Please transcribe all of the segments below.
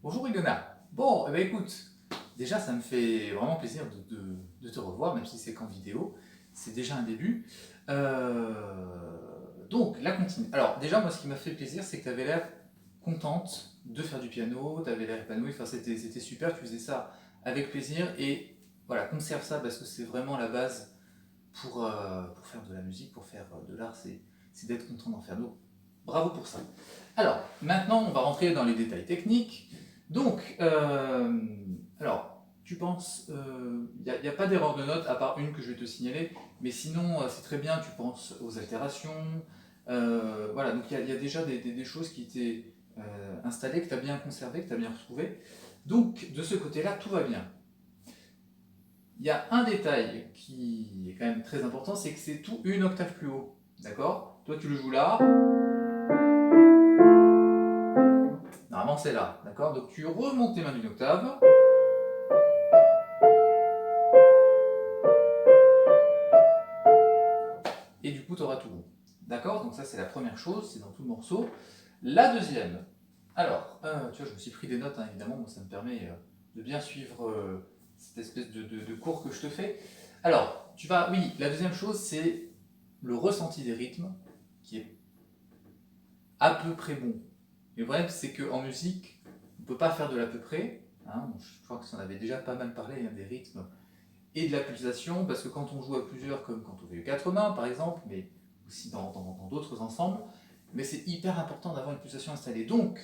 Bonjour Ilona. Bon, eh ben, écoute, déjà ça me fait vraiment plaisir de te revoir, même si c'est qu'en vidéo. C'est déjà un début. Donc, la continue. Alors, déjà, moi, ce qui m'a fait plaisir, c'est que tu avais l'air contente de faire du piano, tu avais l'air épanouie, enfin, c'était super, tu faisais ça avec plaisir. Et voilà, conserve ça parce que c'est vraiment la base pour faire de la musique, pour faire de l'art, c'est d'être content d'en faire. Donc, bravo pour ça. Alors, maintenant, on va rentrer dans les détails techniques. Donc, alors, tu penses, il n'y a pas d'erreur de note à part une que je vais te signaler, mais sinon, c'est très bien, tu penses aux altérations. Voilà, donc il y a déjà des choses qui étaient installées, que tu as bien conservées, que tu as bien retrouvées. Donc, de ce côté-là, tout va bien. Il y a un détail qui est quand même très important, c'est que c'est tout une octave plus haut. D'accord? Toi, tu le joues là. Normalement, c'est là. D'accord? Donc, tu remontes tes mains d'une octave. Et du coup, tu auras tout bon. D'accord? Donc, ça, c'est la première chose, c'est dans tout le morceau. La deuxième. Alors, tu vois, je me suis pris des notes, hein, évidemment, moi, ça me permet de bien suivre cette espèce de cours que je te fais. Alors, oui, la deuxième chose, c'est le ressenti des rythmes, qui est à peu près bon. Le problème, c'est qu'en musique, on ne peut pas faire de l'à peu près. Hein, je crois que ça en avait déjà pas mal parlé, hein, des rythmes et de la pulsation, parce que quand on joue à plusieurs, comme quand on fait 4 mains par exemple, mais aussi dans d'autres ensembles, mais c'est hyper important d'avoir une pulsation installée. Donc,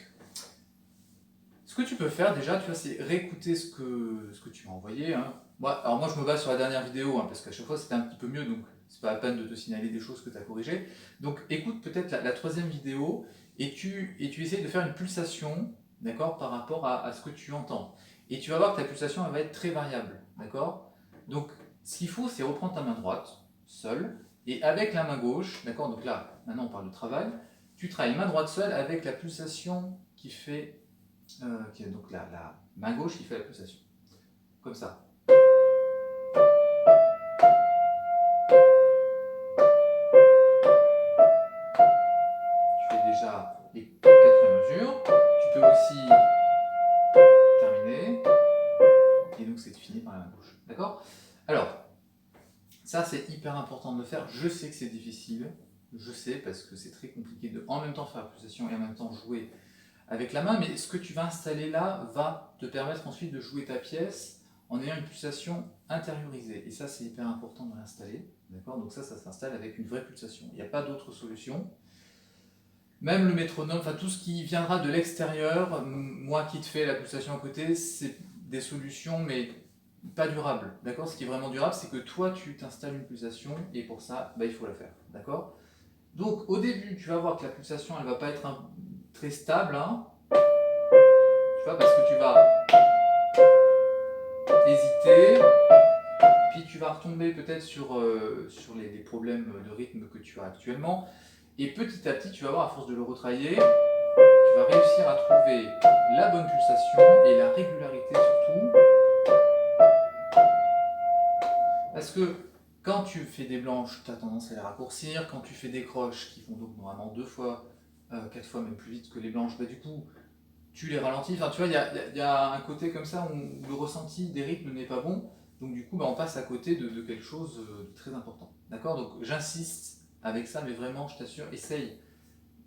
ce que tu peux faire déjà, tu vois, c'est réécouter ce que tu m'as envoyé. Hein. Alors moi, je me base sur la dernière vidéo, hein, parce qu'à chaque fois, c'était un petit peu mieux, donc c'est pas la peine de te signaler des choses que tu as corrigées. Donc, écoute peut-être la troisième vidéo, et tu essayes de faire une pulsation, d'accord, par rapport à ce que tu entends. Et tu vas voir que ta pulsation, elle va être très variable, d'accord. Donc, ce qu'il faut, c'est reprendre ta main droite, seule, et avec la main gauche, d'accord, donc là, maintenant on parle de travail, tu travailles main droite seule avec la pulsation qui fait qui est donc la main gauche qui fait la pulsation. Comme ça. Tu fais déjà les 4 mesures. Tu peux aussi terminer. Et donc c'est fini par la main gauche. D'accord? Alors, ça c'est hyper important de le faire. Je sais que c'est difficile. Je sais parce que c'est très compliqué de en même temps faire la pulsation et en même temps jouer avec la main. Mais ce que tu vas installer là va te permettre ensuite de jouer ta pièce en ayant une pulsation intériorisée. Et ça, c'est hyper important de l'installer. D'accord? Donc ça s'installe avec une vraie pulsation. Il n'y a pas d'autre solution. Même le métronome, enfin tout ce qui viendra de l'extérieur, moi qui te fais la pulsation à côté, c'est des solutions, mais pas durables. D'accord? Ce qui est vraiment durable, c'est que toi, tu t'installes une pulsation, et pour ça, il faut la faire. D'accord? Donc au début, tu vas voir que la pulsation, elle ne va pas être très stable. Hein, tu vois, parce que tu vas hésiter, puis tu vas retomber peut-être sur les problèmes de rythme que tu as actuellement, et petit à petit, tu vas voir, à force de le retravailler, tu vas réussir à trouver la bonne pulsation et la régularité surtout, parce que quand tu fais des blanches, tu as tendance à les raccourcir, quand tu fais des croches qui vont donc normalement 2 fois, 4 fois même plus vite que les blanches, du coup, tu les ralentis. Enfin, tu vois, il y a un côté comme ça où le ressenti des rythmes n'est pas bon. Donc, du coup, on passe à côté de quelque chose de très important. D'accord? Donc, j'insiste avec ça, mais vraiment, je t'assure, essaye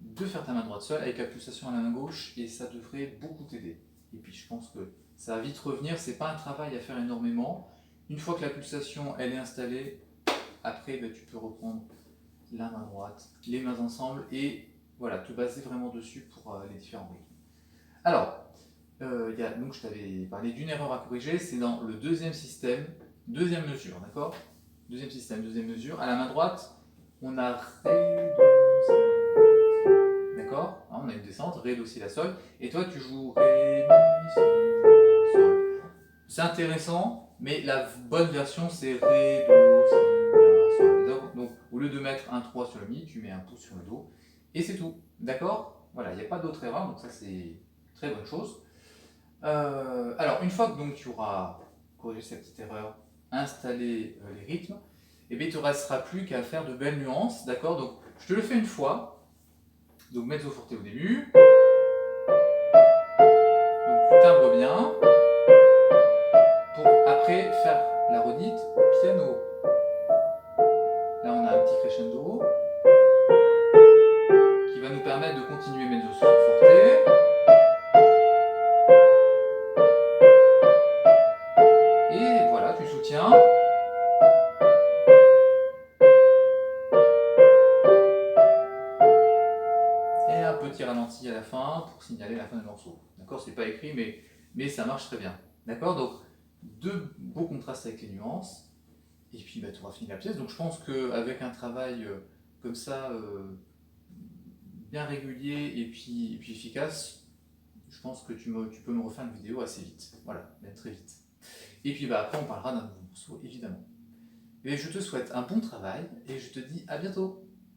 de faire ta main droite seule avec la pulsation à la main gauche et ça devrait beaucoup t'aider. Et puis, je pense que ça va vite revenir. C'est pas un travail à faire énormément. Une fois que la pulsation elle est installée, après, tu peux reprendre la main droite, les mains ensemble et voilà, te baser vraiment dessus pour les différents rythmes. Alors, donc je t'avais parlé d'une erreur à corriger, c'est dans le deuxième système, deuxième mesure, d'accord? Deuxième système, deuxième mesure. À la main droite, on a Ré, Do, Si, d'accord? On a une descente, Ré, Do, Si, La, Sol. Et toi, tu joues Ré, Mi, Si, La, Sol. C'est intéressant, mais la bonne version, c'est Ré, Do, Si, La, Sol. Donc, au lieu de mettre un 3 sur le Mi, tu mets un pouce sur le Do. Et c'est tout, d'accord? Voilà, il n'y a pas d'autre erreur, donc ça c'est une très bonne chose. Alors, une fois que donc, tu auras corrigé cette petite erreur, installé les rythmes, et bien, il ne te restera plus qu'à faire de belles nuances, d'accord? Donc, je te le fais une fois. Donc, mezzo forte au début. Donc, tu timbres et un petit ralenti à la fin pour signaler la fin du morceau. D'accord, c'est pas écrit, mais ça marche très bien. D'accord, donc deux beaux contrastes avec les nuances, et puis bah, tu auras fini la pièce. Donc je pense qu'avec un travail comme ça, bien régulier et puis efficace, je pense que tu peux me refaire une vidéo assez vite. Voilà, même très vite. Et puis bah, après, on parlera d'un nouveau morceau, évidemment. Et je te souhaite un bon travail et je te dis à bientôt.